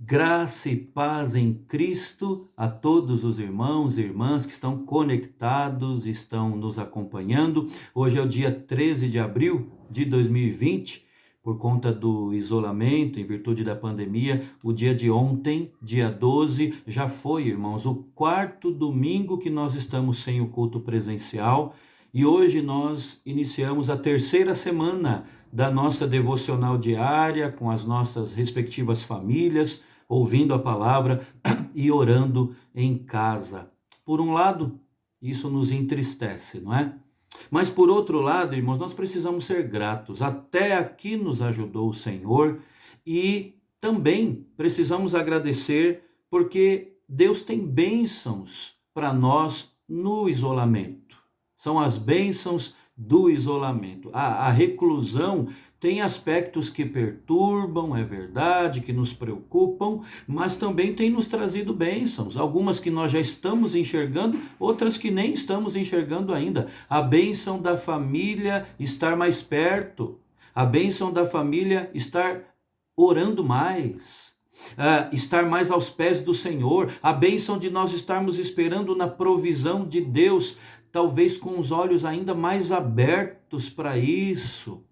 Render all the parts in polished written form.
Graça e paz em Cristo a todos os irmãos e irmãs que estão conectados, estão nos acompanhando. Hoje é o dia 13 de abril de 2020, por conta do isolamento, em virtude da pandemia. O dia de ontem, dia 12, já foi, irmãos, o quarto domingo que nós estamos sem o culto presencial. E hoje nós iniciamos a terceira semana da nossa devocional diária com as nossas respectivas famílias, ouvindo a palavra e orando em casa. Por um lado, isso nos entristece, não é? Mas por outro lado, irmãos, nós precisamos ser gratos. Até aqui nos ajudou o Senhor e também precisamos agradecer porque Deus tem bênçãos para nós no isolamento. São as bênçãos do isolamento. A reclusão tem aspectos que perturbam, é verdade, que nos preocupam, mas também tem nos trazido bênçãos. Algumas que nós já estamos enxergando, outras que nem estamos enxergando ainda. A bênção da família estar mais perto, a bênção da família estar orando mais. Estar mais aos pés do Senhor, a bênção de nós estarmos esperando na provisão de Deus, talvez com os olhos ainda mais abertos para isso.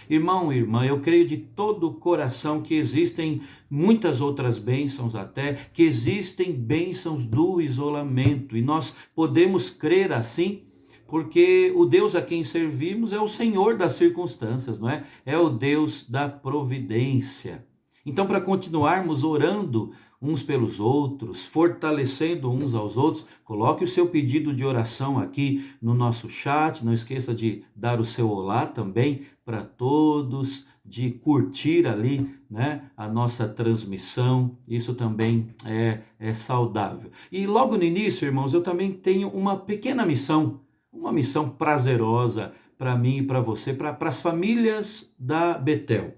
Irmão e irmã, eu creio de todo o coração que existem muitas outras bênçãos até, que existem bênçãos do isolamento, e nós podemos crer assim, porque o Deus a quem servimos é o Senhor das circunstâncias, não é? É o Deus da providência. Então, para continuarmos orando uns pelos outros, fortalecendo uns aos outros, coloque o seu pedido de oração aqui no nosso chat. Não esqueça de dar o seu olá também para todos, de curtir ali, né, a nossa transmissão. Isso também é saudável. E logo no início, irmãos, eu também tenho uma pequena missão, uma missão prazerosa para mim e para você, para as famílias da Betel.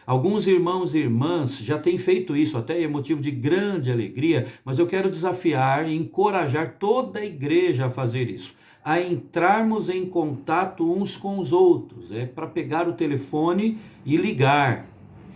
Alguns irmãos e irmãs já têm feito isso, até é motivo de grande alegria, mas eu quero desafiar e encorajar toda a igreja a fazer isso, a entrarmos em contato uns com os outros, para pegar o telefone e ligar.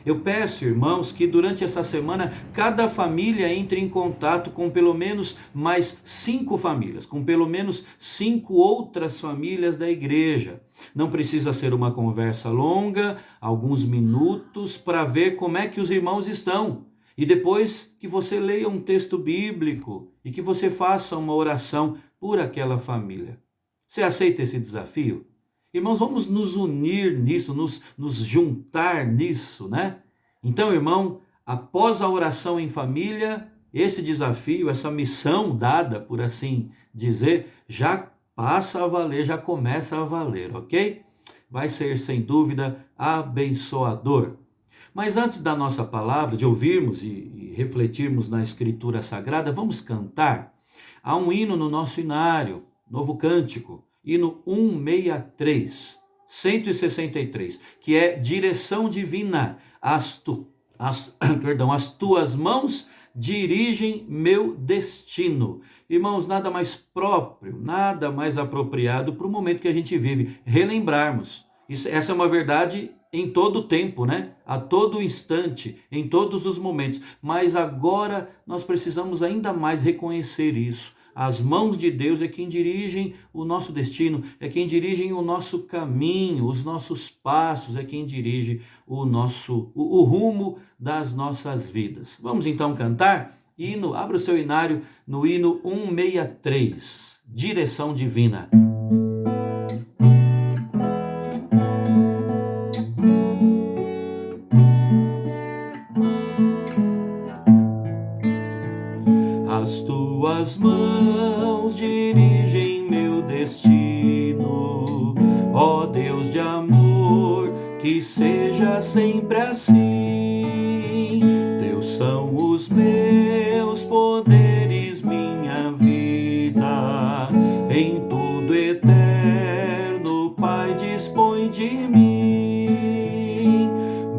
Eu peço, irmãos, que durante essa semana cada família entre em contato com pelo menos mais 5 famílias, com pelo menos 5 outras famílias da igreja. Não precisa ser uma conversa longa, alguns minutos, para ver como é que os irmãos estão. E depois que você leia um texto bíblico e que você faça uma oração por aquela família. Você aceita esse desafio? Irmãos, vamos nos unir nisso, nos juntar nisso, né? Então, irmão, após a oração em família, esse desafio, essa missão dada, por assim dizer, já passa a valer, já começa a valer, ok? Vai ser, sem dúvida, abençoador. Mas antes da nossa palavra, de ouvirmos e refletirmos na Escritura Sagrada, vamos cantar. Há um hino no nosso hinário, Novo Cântico, hino 163, que é direção divina. As tuas mãos dirigem meu destino. Irmãos, nada mais próprio, nada mais apropriado para o momento que a gente vive, relembrarmos. Essa é uma verdade em todo o tempo, né? A todo instante, em todos os momentos. Mas agora nós precisamos ainda mais reconhecer isso. As mãos de Deus é quem dirigem o nosso destino, é quem dirige o nosso caminho, os nossos passos, é quem dirige o rumo das nossas vidas. Vamos então cantar? Hino, abra o seu hinário no hino 163, direção divina. As tuas mãos dirigem meu destino, ó Deus de amor, que seja sempre assim. Teus são os meus poderes, minha vida, em tudo eterno, Pai, dispõe de mim.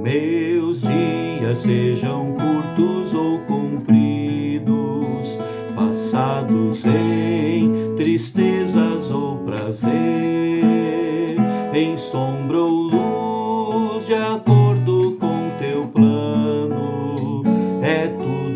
Meus dias sejam curtos ou compridos, passados em tristezas ou prazer, em sombra ou luz, de acordo com teu plano, é tudo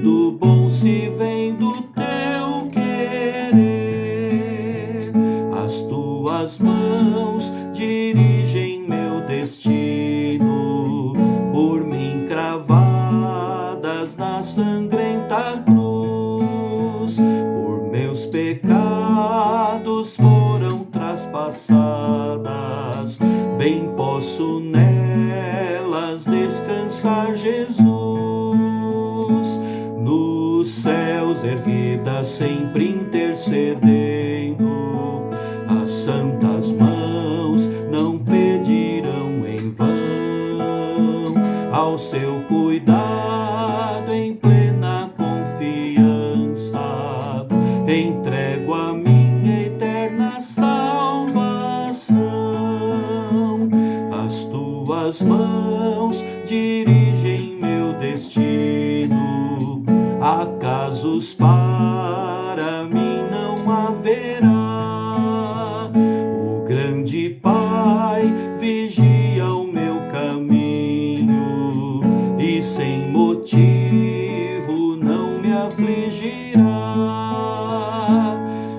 mas na sangrenta cruz, por meus pecados foram traspassadas. Bem posso nelas descansar, Jesus. Nos céus erguida, sempre intercedendo, as santas mãos não pedirão em vão. Ao seu cuidado, em plena confiança, entrego a minha eterna salvação. As tuas mãos dirigem meu destino, acasos para mim não haverá. O grande Pai vigia o meu caminho e sem motivo não me afligirá.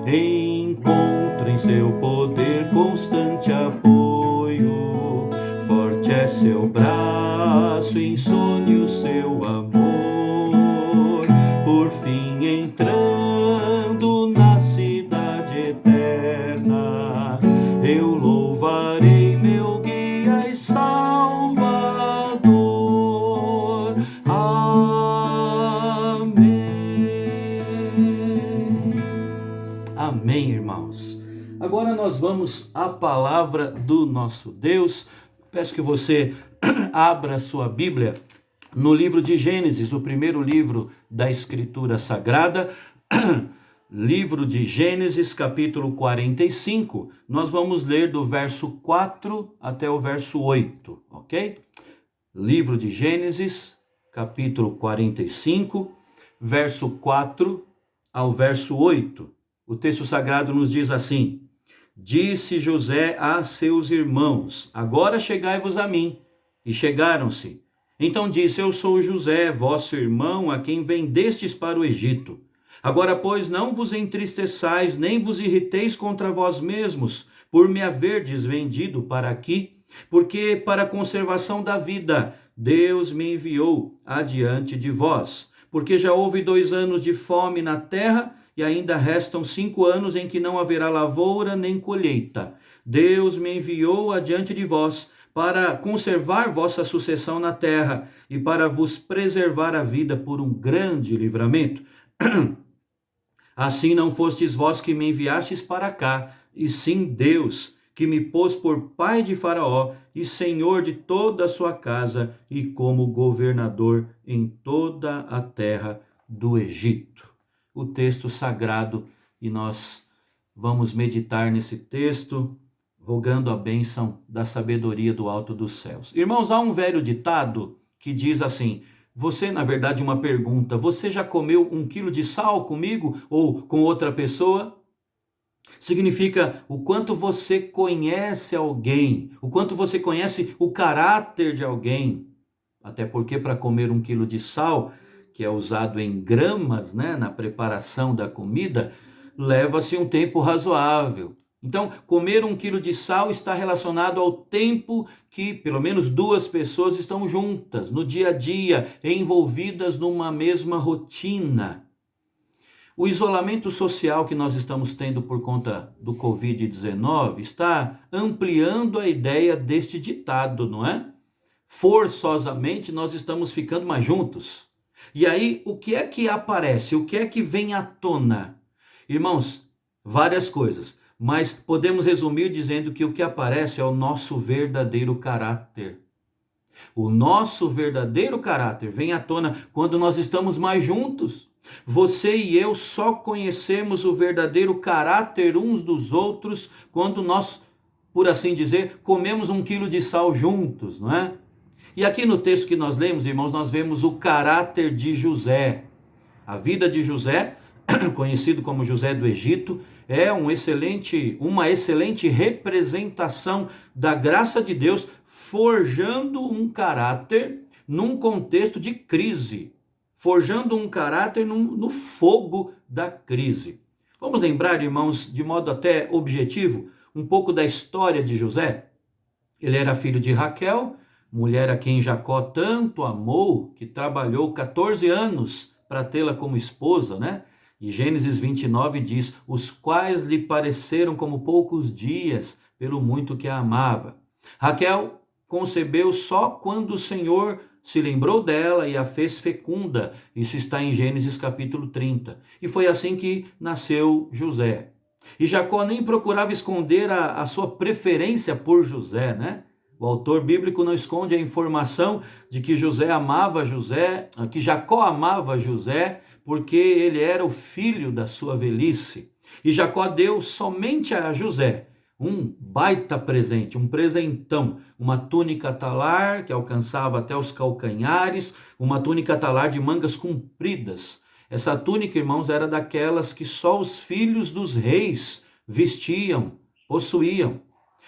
Encontro em seu poder constante apoio, forte é seu braço, insone o seu amor. Por fim entrando na cidade eterna, eu louvarei meu guia e Salvador. Amém. Amém, irmãos. Agora nós vamos à palavra do nosso Deus. Peço que você abra sua Bíblia no livro de Gênesis, o primeiro livro da Escritura Sagrada, livro de Gênesis, capítulo 45. Nós vamos ler do verso 4 até o verso 8, ok? Livro de Gênesis, capítulo 45, verso 4 ao verso 8. O texto sagrado nos diz assim: Disse José a seus irmãos: Agora chegai-vos a mim. E chegaram-se. Então disse: Eu sou José, vosso irmão, a quem vendestes para o Egito. Agora, pois, não vos entristeçais, nem vos irriteis contra vós mesmos, por me haverdes vendido para aqui, porque para a conservação da vida Deus me enviou adiante de vós. Porque já houve 2 anos de fome na terra, e ainda restam 5 anos em que não haverá lavoura nem colheita. Deus me enviou adiante de vós, para conservar vossa sucessão na terra e para vos preservar a vida por um grande livramento. Assim não fostes vós que me enviastes para cá, e sim Deus, que me pôs por pai de Faraó e senhor de toda a sua casa e como governador em toda a terra do Egito. O texto sagrado, e nós vamos meditar nesse texto, rogando a bênção da sabedoria do alto dos céus. Irmãos, há um velho ditado que diz assim, na verdade uma pergunta: você já comeu 1 quilo de sal comigo ou com outra pessoa? Significa o quanto você conhece alguém, o quanto você conhece o caráter de alguém. Até porque para comer 1 quilo de sal, que é usado em gramas, na preparação da comida, leva-se um tempo razoável. Então, comer 1 quilo de sal está relacionado ao tempo que pelo menos 2 pessoas estão juntas, no dia a dia, envolvidas numa mesma rotina. O isolamento social que nós estamos tendo por conta do Covid-19 está ampliando a ideia deste ditado, não é? Forçosamente nós estamos ficando mais juntos. E aí, o que é que aparece? O que é que vem à tona? Irmãos, várias coisas. Mas podemos resumir dizendo que o que aparece é o nosso verdadeiro caráter. O nosso verdadeiro caráter vem à tona quando nós estamos mais juntos. Você e eu só conhecemos o verdadeiro caráter uns dos outros quando nós, por assim dizer, comemos 1 quilo de sal juntos, não é? E aqui no texto que nós lemos, irmãos, nós vemos o caráter de José. A vida de José, conhecido como José do Egito, é uma excelente representação da graça de Deus, forjando um caráter num contexto de crise, forjando um caráter no fogo da crise. Vamos lembrar, irmãos, de modo até objetivo, um pouco da história de José? Ele era filho de Raquel, mulher a quem Jacó tanto amou, que trabalhou 14 anos para tê-la como esposa, né? E Gênesis 29 diz: os quais lhe pareceram como poucos dias, pelo muito que a amava. Raquel concebeu só quando o Senhor se lembrou dela e a fez fecunda. Isso está em Gênesis capítulo 30. E foi assim que nasceu José. E Jacó nem procurava esconder a sua preferência por José, né? O autor bíblico não esconde a informação de que que Jacó amava José, porque ele era o filho da sua velhice. E Jacó deu somente a José um baita presente, um presentão, uma túnica talar que alcançava até os calcanhares, uma túnica talar de mangas compridas. Essa túnica, irmãos, era daquelas que só os filhos dos reis vestiam, possuíam.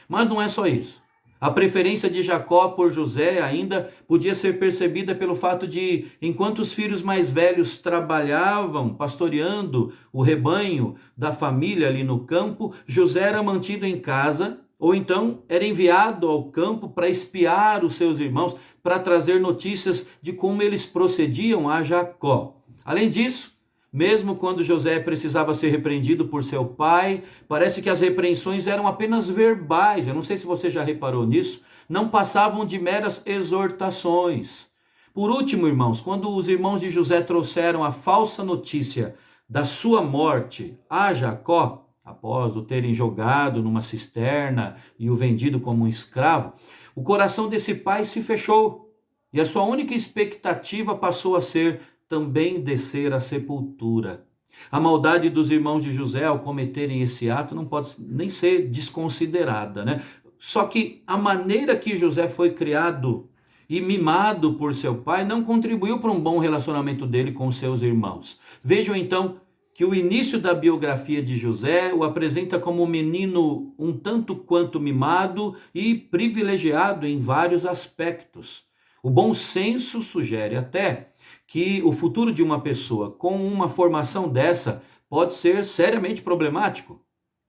Mas não é só isso. A preferência de Jacó por José ainda podia ser percebida pelo fato de, enquanto os filhos mais velhos trabalhavam, pastoreando o rebanho da família ali no campo, José era mantido em casa, ou então era enviado ao campo para espiar os seus irmãos, para trazer notícias de como eles procediam a Jacó. Além disso, mesmo quando José precisava ser repreendido por seu pai, parece que as repreensões eram apenas verbais. Eu não sei se você já reparou nisso. Não passavam de meras exortações. Por último, irmãos, quando os irmãos de José trouxeram a falsa notícia da sua morte a Jacó, após o terem jogado numa cisterna e o vendido como um escravo, o coração desse pai se fechou. E a sua única expectativa passou a ser também descer à sepultura. A maldade dos irmãos de José ao cometerem esse ato não pode nem ser desconsiderada, né? Só que a maneira que José foi criado e mimado por seu pai não contribuiu para um bom relacionamento dele com seus irmãos. Vejam então que o início da biografia de José o apresenta como um menino um tanto quanto mimado e privilegiado em vários aspectos. O bom senso sugere até que o futuro de uma pessoa com uma formação dessa pode ser seriamente problemático.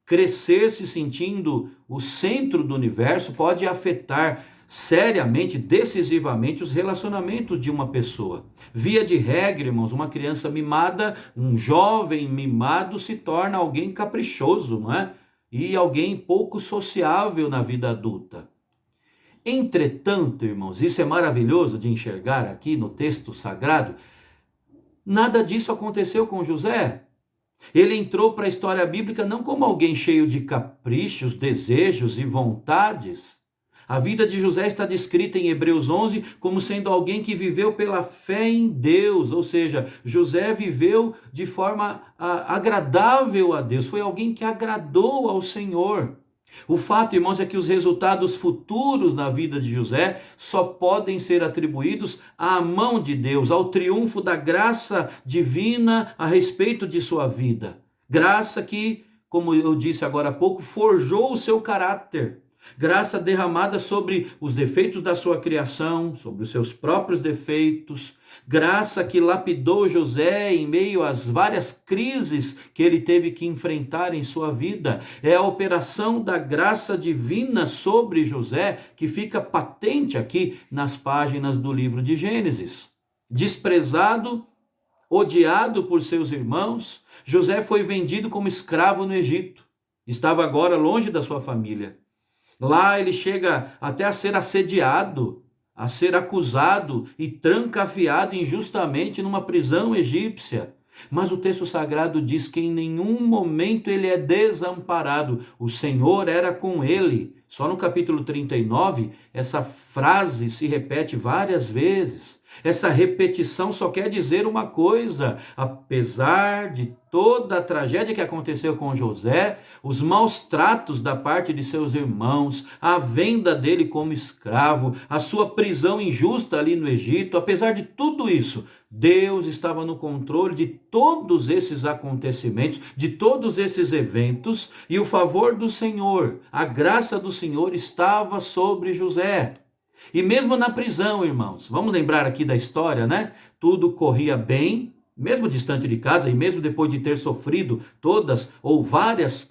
Crescer se sentindo o centro do universo pode afetar seriamente, decisivamente, os relacionamentos de uma pessoa. Via de regra, irmãos, uma criança mimada, um jovem mimado se torna alguém caprichoso, não é? E alguém pouco sociável na vida adulta. Entretanto, irmãos, isso é maravilhoso de enxergar aqui no texto sagrado, nada disso aconteceu com José. Ele entrou para a história bíblica não como alguém cheio de caprichos, desejos e vontades. A vida de José está descrita em Hebreus 11 como sendo alguém que viveu pela fé em Deus, ou seja, José viveu de forma agradável a Deus, foi alguém que agradou ao Senhor. O fato, irmãos, é que os resultados futuros na vida de José só podem ser atribuídos à mão de Deus, ao triunfo da graça divina a respeito de sua vida. Graça que, como eu disse agora há pouco, forjou o seu caráter. Graça derramada sobre os defeitos da sua criação, sobre os seus próprios defeitos. Graça que lapidou José em meio às várias crises que ele teve que enfrentar em sua vida. É a operação da graça divina sobre José que fica patente aqui nas páginas do livro de Gênesis. Desprezado, odiado por seus irmãos, José foi vendido como escravo no Egito. Estava agora longe da sua família. Lá ele chega até a ser assediado, a ser acusado e trancafiado injustamente numa prisão egípcia. Mas o texto sagrado diz que em nenhum momento ele é desamparado. O Senhor era com ele. Só no capítulo 39, essa frase se repete várias vezes. Essa repetição só quer dizer uma coisa: apesar de toda a tragédia que aconteceu com José, os maus tratos da parte de seus irmãos, a venda dele como escravo, a sua prisão injusta ali no Egito, apesar de tudo isso, Deus estava no controle de todos esses acontecimentos, de todos esses eventos, e o favor do Senhor, a graça do Senhor estava sobre José. E mesmo na prisão, irmãos, vamos lembrar aqui da história, né? Tudo corria bem, mesmo distante de casa e mesmo depois de ter sofrido todas ou várias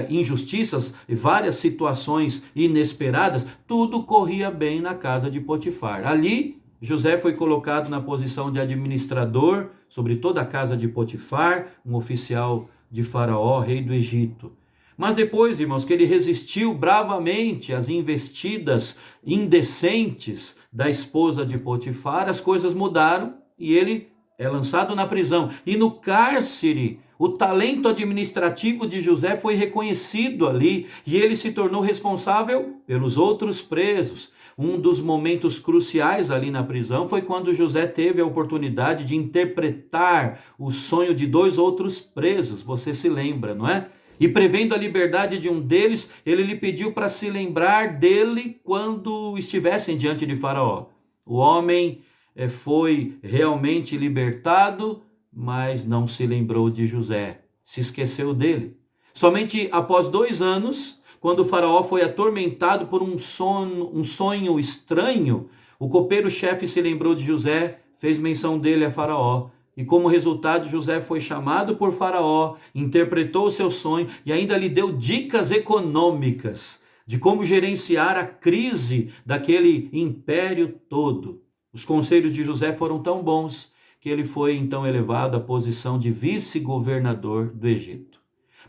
injustiças e várias situações inesperadas, tudo corria bem na casa de Potifar. Ali, José foi colocado na posição de administrador sobre toda a casa de Potifar, um oficial de Faraó, rei do Egito. Mas depois, irmãos, que ele resistiu bravamente às investidas indecentes da esposa de Potifar, as coisas mudaram e ele é lançado na prisão. E no cárcere, o talento administrativo de José foi reconhecido ali e ele se tornou responsável pelos outros presos. Um dos momentos cruciais ali na prisão foi quando José teve a oportunidade de interpretar o sonho de 2 outros presos. Você se lembra, não é? E prevendo a liberdade de um deles, ele lhe pediu para se lembrar dele quando estivessem diante de Faraó. O homem foi realmente libertado, mas não se lembrou de José, se esqueceu dele. Somente após 2 anos, quando o Faraó foi atormentado por um sonho estranho, o copeiro-chefe se lembrou de José, fez menção dele a Faraó. E como resultado, José foi chamado por Faraó, interpretou o seu sonho e ainda lhe deu dicas econômicas de como gerenciar a crise daquele império todo. Os conselhos de José foram tão bons que ele foi então elevado à posição de vice-governador do Egito.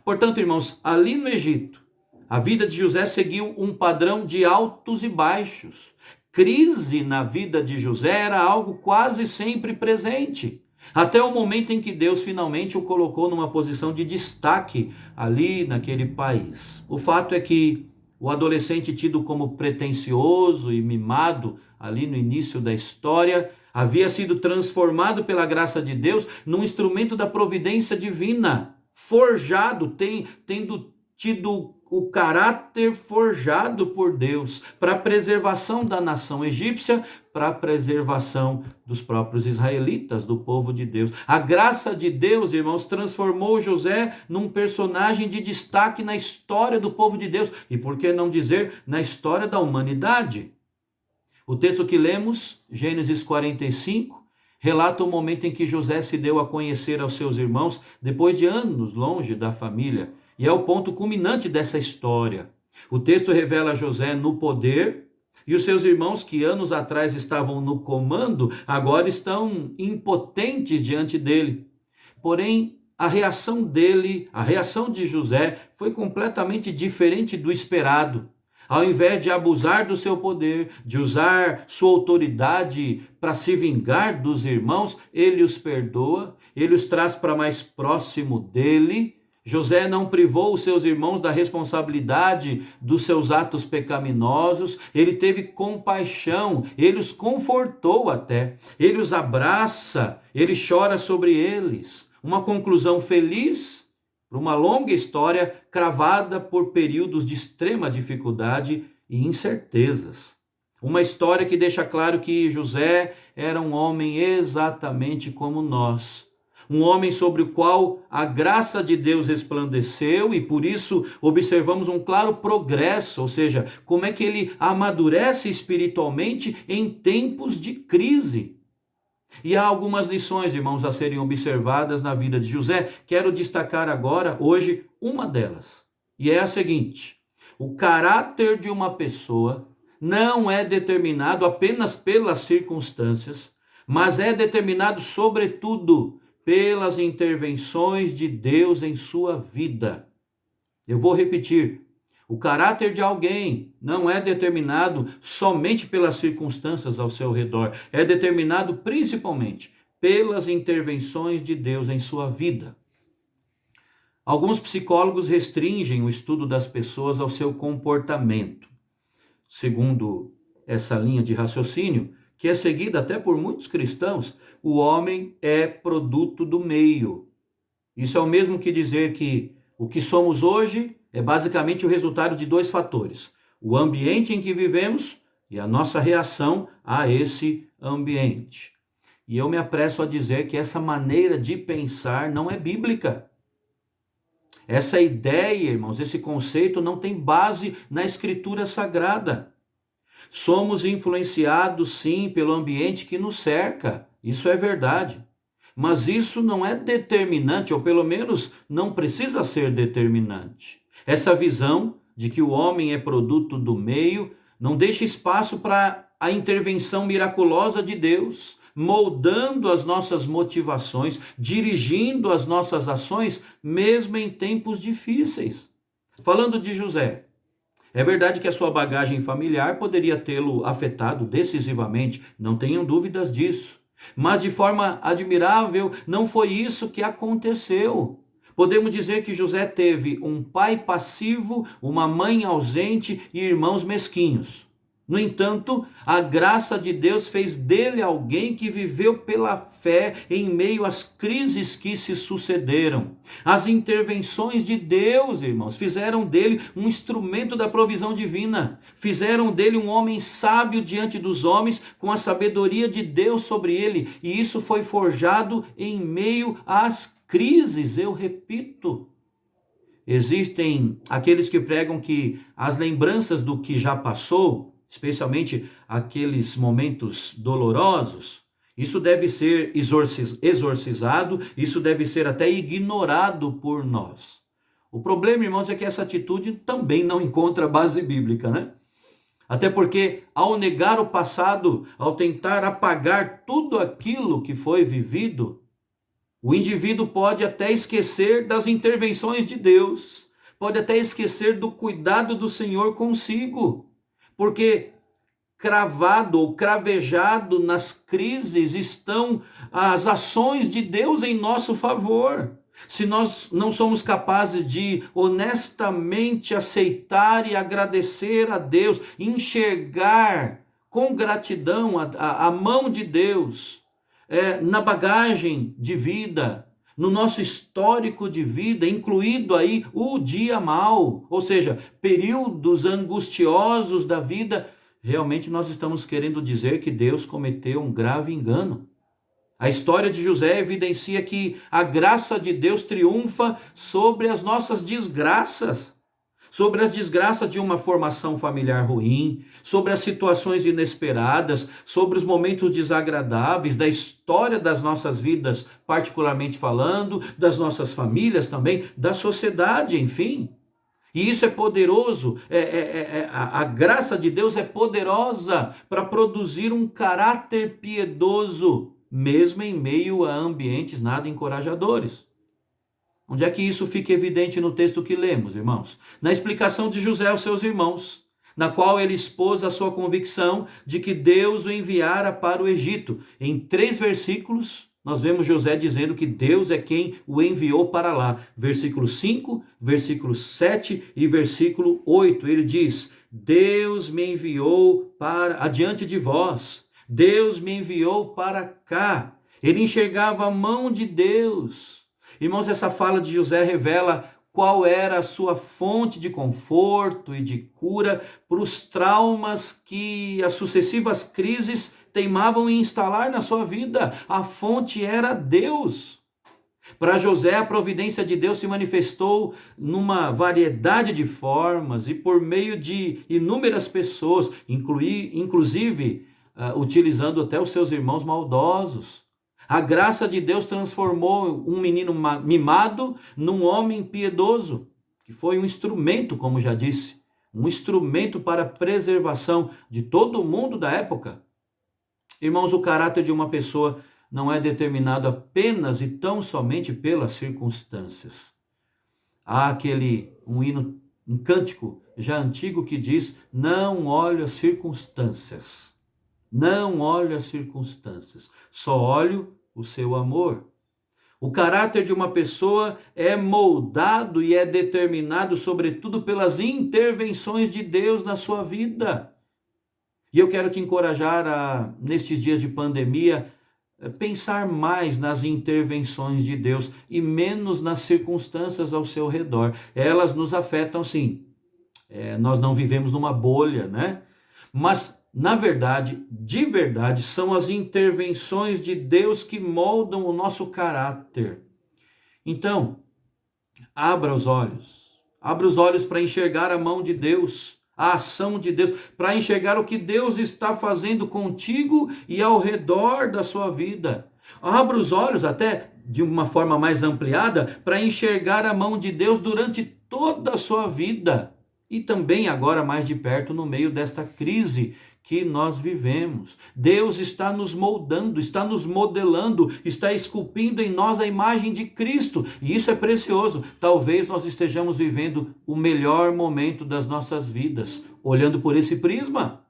Portanto, irmãos, ali no Egito, a vida de José seguiu um padrão de altos e baixos. Crise na vida de José era algo quase sempre presente, até o momento em que Deus finalmente o colocou numa posição de destaque ali naquele país. O fato é que o adolescente tido como pretensioso e mimado ali no início da história havia sido transformado pela graça de Deus num instrumento da providência divina, forjado, tendo tido o caráter forjado por Deus para a preservação da nação egípcia, para a preservação dos próprios israelitas, do povo de Deus. A graça de Deus, irmãos, transformou José num personagem de destaque na história do povo de Deus e, por que não dizer, na história da humanidade. O texto que lemos, Gênesis 45, relata o momento em que José se deu a conhecer aos seus irmãos depois de anos longe da família. E é o ponto culminante dessa história. O texto revela José no poder e os seus irmãos que anos atrás estavam no comando, agora estão impotentes diante dele. Porém, a reação de José foi completamente diferente do esperado. Ao invés de abusar do seu poder, de usar sua autoridade para se vingar dos irmãos, ele os perdoa, ele os traz para mais próximo dele. José não privou os seus irmãos da responsabilidade dos seus atos pecaminosos, ele teve compaixão, ele os confortou até, ele os abraça, ele chora sobre eles. Uma conclusão feliz para uma longa história cravada por períodos de extrema dificuldade e incertezas. Uma história que deixa claro que José era um homem exatamente como nós. Um homem sobre o qual a graça de Deus resplandeceu e por isso observamos um claro progresso, ou seja, como é que ele amadurece espiritualmente em tempos de crise. E há algumas lições, irmãos, a serem observadas na vida de José. Quero destacar agora, hoje, uma delas. E é a seguinte: o caráter de uma pessoa não é determinado apenas pelas circunstâncias, mas é determinado, sobretudo, pelas intervenções de Deus em sua vida. Eu vou repetir. O caráter de alguém não é determinado somente pelas circunstâncias ao seu redor, é determinado principalmente pelas intervenções de Deus em sua vida. Alguns psicólogos restringem o estudo das pessoas ao seu comportamento. Segundo essa linha de raciocínio, que é seguida até por muitos cristãos, o homem é produto do meio. Isso é o mesmo que dizer que o que somos hoje é basicamente o resultado de 2 fatores: o ambiente em que vivemos e a nossa reação a esse ambiente. E eu me apresso a dizer que essa maneira de pensar não é bíblica. Essa ideia, irmãos, esse conceito não tem base na Escritura Sagrada. Somos influenciados, sim, pelo ambiente que nos cerca. Isso é verdade. Mas isso não é determinante, ou pelo menos não precisa ser determinante. Essa visão de que o homem é produto do meio não deixa espaço para a intervenção miraculosa de Deus, moldando as nossas motivações, dirigindo as nossas ações, mesmo em tempos difíceis. Falando de José, é verdade que a sua bagagem familiar poderia tê-lo afetado decisivamente, não tenham dúvidas disso. Mas de forma admirável, não foi isso que aconteceu. Podemos dizer que José teve um pai passivo, uma mãe ausente e irmãos mesquinhos. No entanto, a graça de Deus fez dele alguém que viveu pela fé em meio às crises que se sucederam. As intervenções de Deus, irmãos, fizeram dele um instrumento da provisão divina. Fizeram dele um homem sábio diante dos homens, com a sabedoria de Deus sobre ele. E isso foi forjado em meio às crises, eu repito. Existem aqueles que pregam que as lembranças do que já passou, especialmente aqueles momentos dolorosos, isso deve ser exorcizado, isso deve ser até ignorado por nós. O problema, irmãos, é que essa atitude também não encontra base bíblica, né? Até porque, ao negar o passado, ao tentar apagar tudo aquilo que foi vivido, o indivíduo pode até esquecer das intervenções de Deus, pode até esquecer do cuidado do Senhor consigo. Porque cravado ou cravejado nas crises estão as ações de Deus em nosso favor. Se nós não somos capazes de honestamente aceitar e agradecer a Deus, enxergar com gratidão a mão de Deus na bagagem de vida, no nosso histórico de vida, incluído aí o dia mau, ou seja, períodos angustiosos da vida, realmente nós estamos querendo dizer que Deus cometeu um grave engano. A história de José evidencia que a graça de Deus triunfa sobre as nossas desgraças, sobre as desgraças de uma formação familiar ruim, sobre as situações inesperadas, sobre os momentos desagradáveis da história das nossas vidas, particularmente falando, das nossas famílias também, da sociedade, enfim. E isso é poderoso, a graça de Deus é poderosa para produzir um caráter piedoso, mesmo em meio a ambientes nada encorajadores. Onde é que isso fica evidente no texto que lemos, irmãos? Na explicação de José aos seus irmãos, na qual ele expôs a sua convicção de que Deus o enviara para o Egito. Em 3 versículos, nós vemos José dizendo que Deus é quem o enviou para lá. Versículo 5, versículo 7 e versículo 8. Ele diz: Deus me enviou para adiante de vós. Deus me enviou para cá. Ele enxergava a mão de Deus. Irmãos, essa fala de José revela qual era a sua fonte de conforto e de cura para os traumas que as sucessivas crises teimavam em instalar na sua vida. A fonte era Deus. Para José, a providência de Deus se manifestou numa variedade de formas e por meio de inúmeras pessoas, inclusive utilizando até os seus irmãos maldosos. A graça de Deus transformou um menino mimado num homem piedoso, que foi um instrumento, como já disse, um instrumento para a preservação de todo o mundo da época. Irmãos, o caráter de uma pessoa não é determinado apenas e tão somente pelas circunstâncias. Há um cântico já antigo que diz: não olho as circunstâncias, não olho as circunstâncias, só olho o seu amor. O caráter de uma pessoa é moldado e é determinado, sobretudo, pelas intervenções de Deus na sua vida. E eu quero te encorajar nestes dias de pandemia, pensar mais nas intervenções de Deus e menos nas circunstâncias ao seu redor. Elas nos afetam, sim. Nós não vivemos numa bolha, né? Mas, na verdade, de verdade, são as intervenções de Deus que moldam o nosso caráter. Então, abra os olhos para enxergar a mão de Deus, a ação de Deus, para enxergar o que Deus está fazendo contigo e ao redor da sua vida. Abra os olhos, até de uma forma mais ampliada, para enxergar a mão de Deus durante toda a sua vida e também agora mais de perto no meio desta crise que nós vivemos. Deus está nos moldando, está nos modelando, está esculpindo em nós a imagem de Cristo, e isso é precioso. Talvez nós estejamos vivendo o melhor momento das nossas vidas, olhando por esse prisma.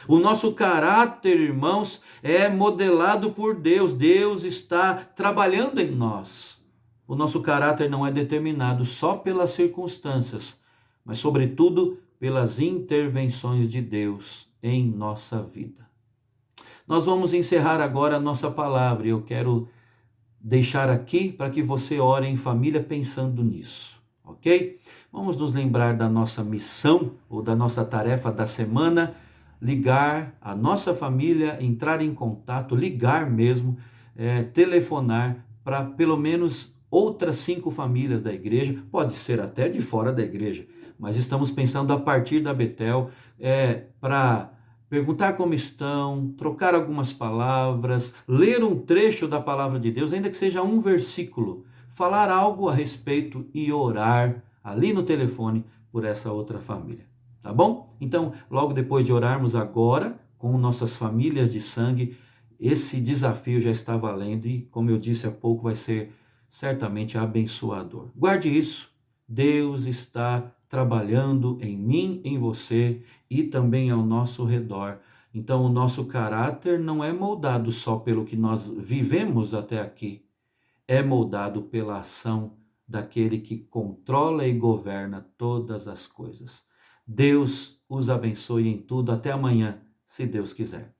O nosso caráter, irmãos, é modelado por Deus. Deus está trabalhando em nós. O nosso caráter não é determinado só pelas circunstâncias, mas sobretudo pelas intervenções de Deus em nossa vida. Nós vamos encerrar agora a nossa palavra e eu quero deixar aqui para que você ore em família pensando nisso, ok? Vamos nos lembrar da nossa missão ou da nossa tarefa da semana, ligar a nossa família, entrar em contato, ligar mesmo, telefonar para pelo menos outras 5 famílias da igreja, pode ser até de fora da igreja, mas estamos pensando a partir da Betel, para perguntar como estão, trocar algumas palavras, ler um trecho da palavra de Deus, ainda que seja um versículo, falar algo a respeito e orar ali no telefone por essa outra família. Tá bom? Então, logo depois de orarmos agora com nossas famílias de sangue, esse desafio já está valendo e, como eu disse há pouco, vai ser certamente abençoador. Guarde isso. Deus está trabalhando em mim, em você e também ao nosso redor. Então, o nosso caráter não é moldado só pelo que nós vivemos até aqui, é moldado pela ação daquele que controla e governa todas as coisas. Deus os abençoe em tudo. Até amanhã, se Deus quiser.